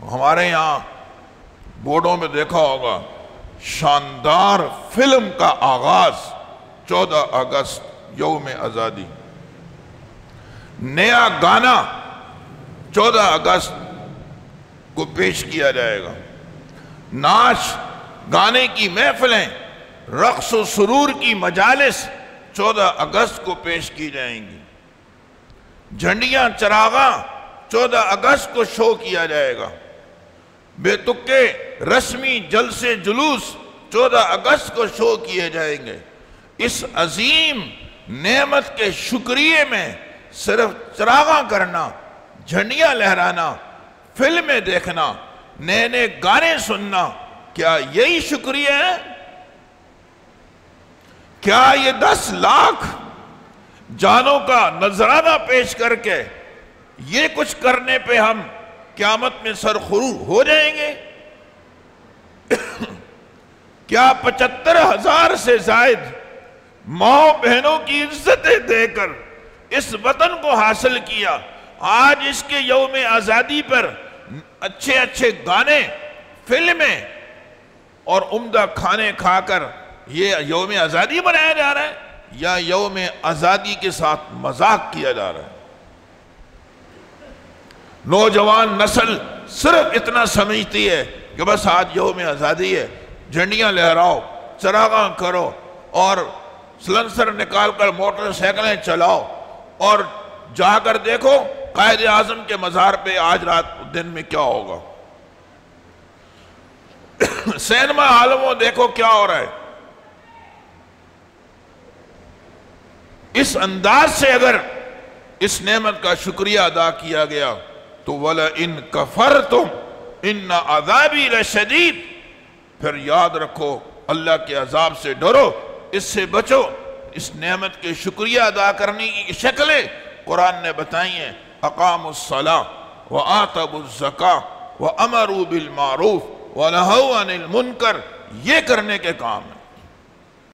ہمارے یہاں بورڈوں میں دیکھا ہوگا شاندار فلم کا آغاز 14 اگست یوم آزادی، نیا گانا 14 اگست کو پیش کیا جائے گا، ناچ گانے کی محفلیں، رقص و سرور کی مجالس 14 اگست کو پیش کی جائیں گی، جھنڈیاں چراغاں 14 اگست کو شو کیا جائے گا، بے تکے رسمی جلسے جلوس 14 اگست کو شو کیے جائیں گے۔ اس عظیم نعمت کے شکریے میں صرف چراغاں کرنا، جھنڈیاں لہرانا، فلمیں دیکھنا، نئے نئے گانے سننا، کیا یہی شکریہ ہے؟ کیا یہ 10 لاکھ جانوں کا نذرانہ پیش کر کے یہ کچھ کرنے پہ ہم قیامت میں سرخرو ہو جائیں گے؟ کیا 75,000 سے زائد ماں بہنوں کی عزتیں دے کر اس وطن کو حاصل کیا، آج اس کے یوم آزادی پر اچھے اچھے گانے، فلمیں اور عمدہ کھانے کھا کر یہ یوم آزادی منایا جا رہا ہے یا یوم آزادی کے ساتھ مذاق کیا جا رہا ہے؟ نوجوان نسل صرف اتنا سمجھتی ہے کہ بس آج یوم آزادی ہے، جھنڈیاں لہراؤ، چراغاں کرو اور سلنسر نکال کر موٹر سائیکلیں چلاؤ، اور جا کر دیکھو قائد اعظم کے مزار پہ آج رات دن میں کیا ہوگا، سینما ہالوں میں دیکھو کیا ہو رہا ہے۔ اس انداز سے اگر اس نعمت کا شکریہ ادا کیا گیا تو وَلَئِن كَفَرْتُمْ إِنَّ عَذَابِي لَشَدِيدٌ، پھر یاد رکھو اللہ کے عذاب سے ڈرو، اس سے بچو۔ اس نعمت کے شکریہ ادا کرنے کی شکلیں قرآن نے بتائی ہیں، اقاموا الصلاة وآتوا الزکاة وامروا بالمعروف ونہوا عن المنکر، یہ کرنے کے کام ہیں۔